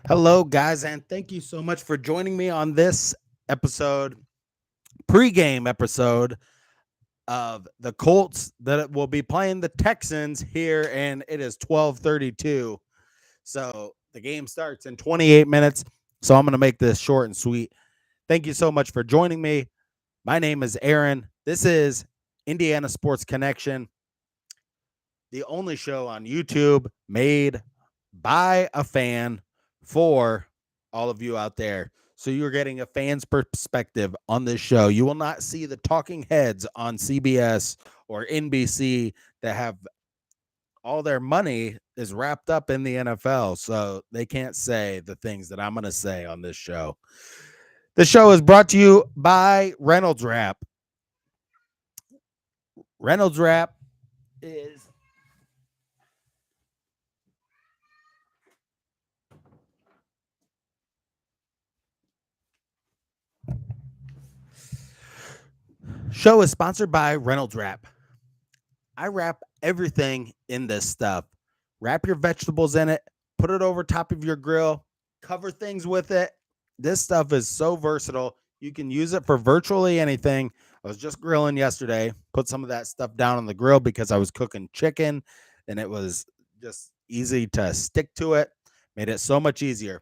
Hello, guys, and thank you so much for joining me on this episode, pregame episode of the Colts that will be playing the Texans here, and it is 12:32. So the game starts in 28 minutes. So I'm going to make this short and sweet. Thank you so much for joining me. My name is Aaron. This is Indiana Sports Connection, the only show on YouTube made by a fan for all of you out there. So you're getting a fan's perspective on this show. You will not see the talking heads on CBS or NBC that have all their money is wrapped up in the NFL. So they can't say the things that I'm going to say on this show. The show is brought to you by Reynolds Wrap. Reynolds Wrap is show is sponsored by Reynolds Wrap. I wrap everything in this stuff. Wrap your vegetables in it, put it over top of your grill, cover things with it. This stuff is so versatile. You can use it for virtually anything. I was just grilling yesterday, put some of that stuff down on the grill because I was cooking chicken and it was just easy to stick to it. Made it so much easier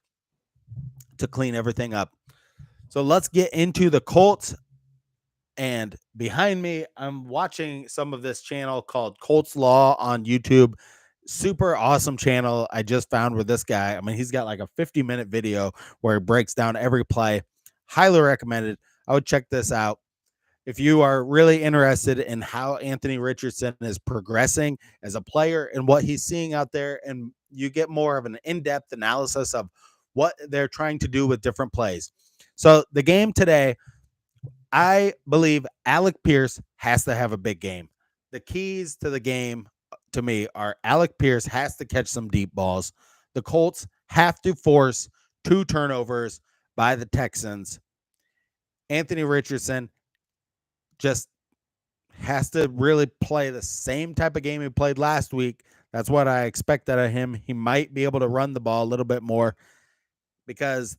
to clean everything up. So let's get into the Colts. And behind me, I'm watching some of this channel called Colts Law on YouTube. Super awesome channel I just found with this guy. I mean, he's got like a 50-minute video where he breaks down every play. Highly recommended. I would check this out. If you are really interested in how Anthony Richardson is progressing as a player and what he's seeing out there, and you get more of an in-depth analysis of what they're trying to do with different plays. So the game today, I believe Alec Pierce has to have a big game. The keys to the game to me are Alec Pierce has to catch some deep balls. The Colts have to force 2 turnovers by the Texans. Anthony Richardson just has to really play the same type of game he played last week. That's what I expect out of him. He might be able to run the ball a little bit more because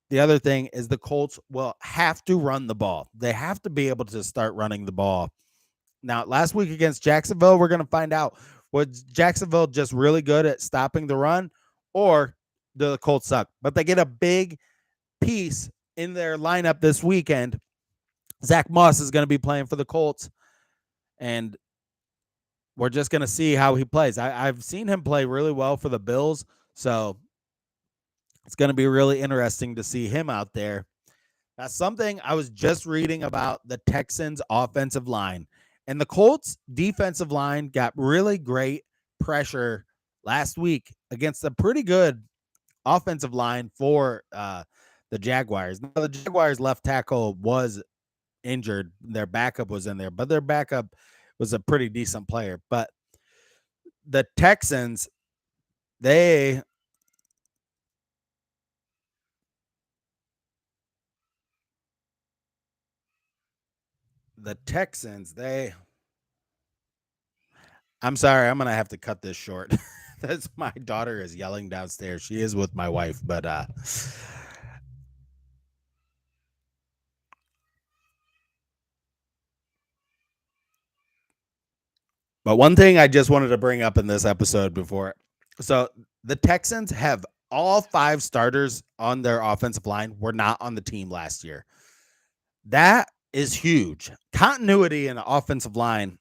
the other thing is the Colts will have to run the ball. They have to be able to start running the ball. Now, last week against Jacksonville, we're going to find out, was Jacksonville just really good at stopping the run, or do the Colts suck? But they get a big piece in their lineup this weekend. Zach Moss is going to be playing for the Colts, and we're just going to see how he plays. I've seen him play really well for the Bills, so it's going to be really interesting to see him out there. That's something I was just reading about the Texans' offensive line. And the Colts' defensive line got really great pressure last week against a pretty good offensive line for the Jaguars. Now, the Jaguars' left tackle was injured. Their backup was in there, but their backup was a pretty decent player. But the Texans, they the Texans, they I'm sorry, I'm gonna have to cut this short. That's my daughter is yelling downstairs. She is with my wife, but one thing I just wanted to bring up in this episode before. So the Texans have all 5 starters on their offensive line were not on the team last year. That is huge. Continuity in the offensive line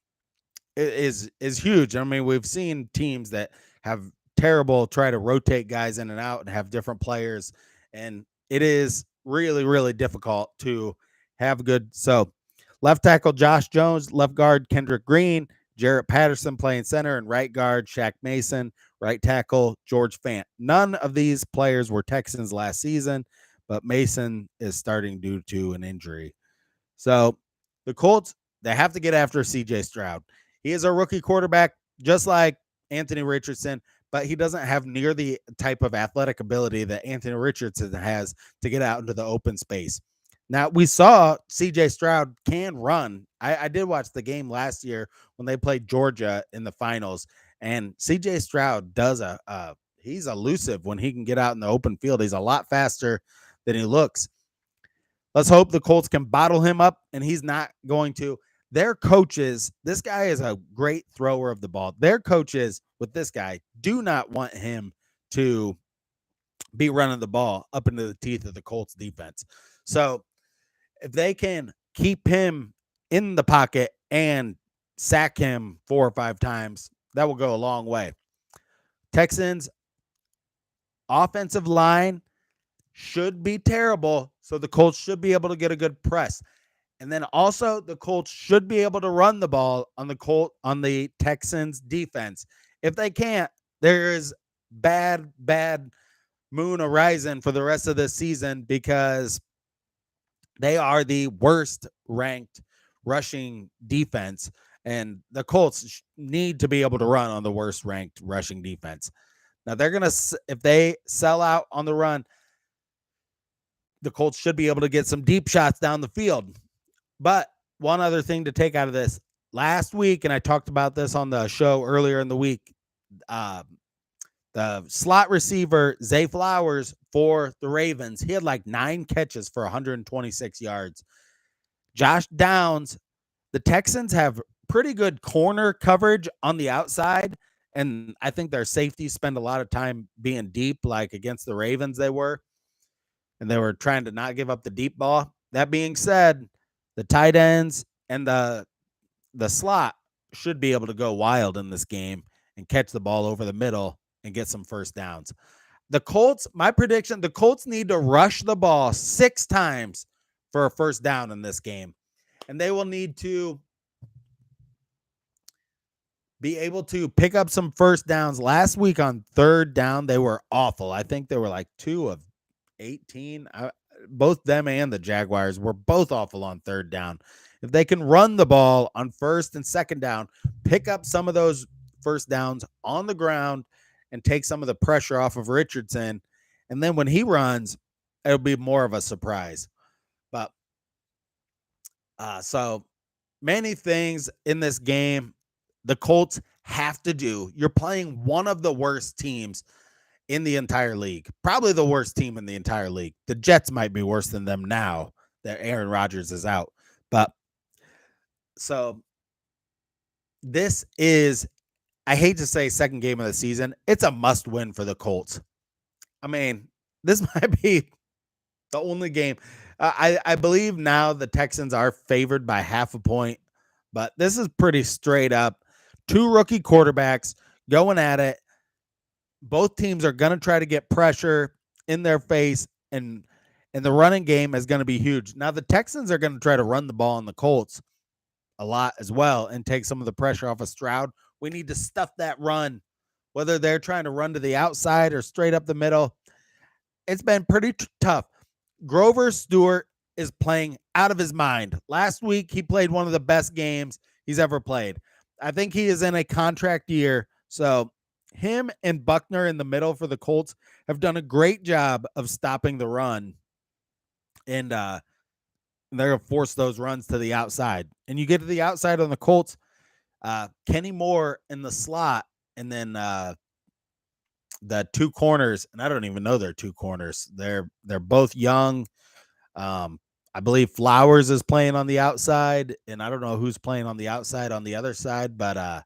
is huge. I mean, we've seen teams that have terrible try to rotate guys in and out and have different players, and it is really difficult to have good. So, left tackle Josh Jones, left guard Kendrick Green, Jarrett Patterson playing center, and right guard Shaq Mason, right tackle George Fant. None of these players were Texans last season, but Mason is starting due to an injury. So the Colts, they have to get after CJ Stroud. He is a rookie quarterback, just like Anthony Richardson, but he doesn't have near the type of athletic ability that Anthony Richardson has to get out into the open space. Now, we saw CJ Stroud can run. I did watch the game last year when they played Georgia in the finals, and CJ Stroud does he's elusive when he can get out in the open field. He's a lot faster than he looks. Let's hope the Colts can bottle him up, and he's not going to. Their coaches, this guy is a great thrower of the ball. Their coaches with this guy do not want him to be running the ball up into the teeth of the Colts defense. So if they can keep him in the pocket and sack him 4 or 5 times, that will go a long way. Texans offensive line should be terrible, so the Colts should be able to get a good press. And then also the Colts should be able to run the ball on the Texans defense. If they can't, there is bad moon horizon for the rest of the season, because they are the worst ranked rushing defense, and the Colts need to be able to run on the worst ranked rushing defense. Now they're going to, if they sell out on the run, the Colts should be able to get some deep shots down the field. But one other thing to take out of this, last week, and I talked about this on the show earlier in the week, the slot receiver, Zay Flowers, for the Ravens, he had like 9 catches for 126 yards. Josh Downs, the Texans have pretty good corner coverage on the outside, and I think their safeties spend a lot of time being deep, like against the Ravens they were, and they were trying to not give up the deep ball. That being said, the tight ends and the slot should be able to go wild in this game and catch the ball over the middle and get some first downs. The Colts, my prediction, the Colts need to rush the ball 6 times for a first down in this game. And they will need to be able to pick up some first downs. Last week on third down, they were awful. I think they were like 2 of 18. Both them and the Jaguars were both awful on third down. If they can run the ball on first and second down, pick up some of those first downs on the ground and take some of the pressure off of Richardson, and then when he runs, it'll be more of a surprise. But so many things in this game the Colts have to do. You're playing one of the worst teams in the entire league, probably the worst team in the entire league. The Jets might be worse than them now that Aaron Rodgers is out. But so this is, I hate to say second game of the season, it's a must win for the Colts. I mean, this might be the only game. I believe now the Texans are favored by half a point, but this is pretty straight up. 2 rookie quarterbacks going at it. Both teams are going to try to get pressure in their face, and the running game is going to be huge. Now, the Texans are going to try to run the ball on the Colts a lot as well and take some of the pressure off of Stroud. We need to stuff that run, whether they're trying to run to the outside or straight up the middle. It's been pretty tough. Grover Stewart is playing out of his mind. Last week, he played one of the best games he's ever played. I think he is in a contract year. So him and Buckner in the middle for the Colts have done a great job of stopping the run. And they're going to force those runs to the outside. And you get to the outside on the Colts, Kenny Moore in the slot, and then the 2 corners, and I don't even know they're 2 corners. They're both young. I believe Flowers is playing on the outside, and I don't know who's playing on the outside on the other side, but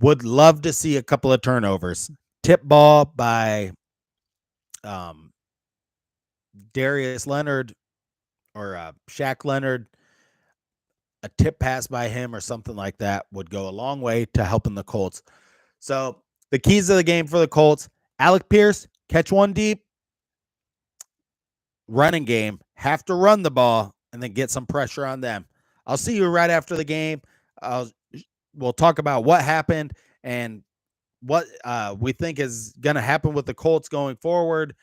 would love to see a couple of turnovers. Tip ball by Darius Leonard or Shaq Leonard, a tip pass by him or something like that would go a long way to helping the Colts. So the keys of the game for the Colts: Alec Pierce, catch one deep. Running game, have to run the ball and then get some pressure on them. I'll see you right after the game. We'll talk about what happened and what we think is going to happen with the Colts going forward,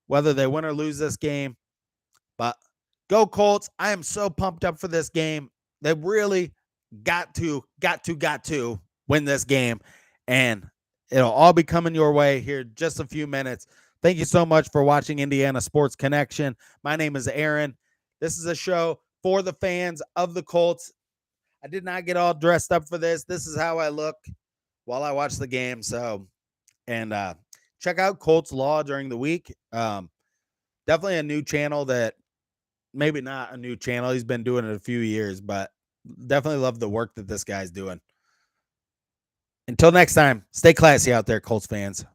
whether they win or lose this game. But go Colts. I am so pumped up for this game. They really got to win this game, and it'll all be coming your way here in just a few minutes. Thank you so much for watching Indiana Sports Connection. My name is Aaron. This is a show for the fans of the Colts. I did not get all dressed up for this. This is how I look while I watch the game. So And check out Colts Law during the week. Definitely a new channel that maybe not a new channel. He's been doing it a few years, but definitely love the work that this guy's doing. Until next time, stay classy out there, Colts fans.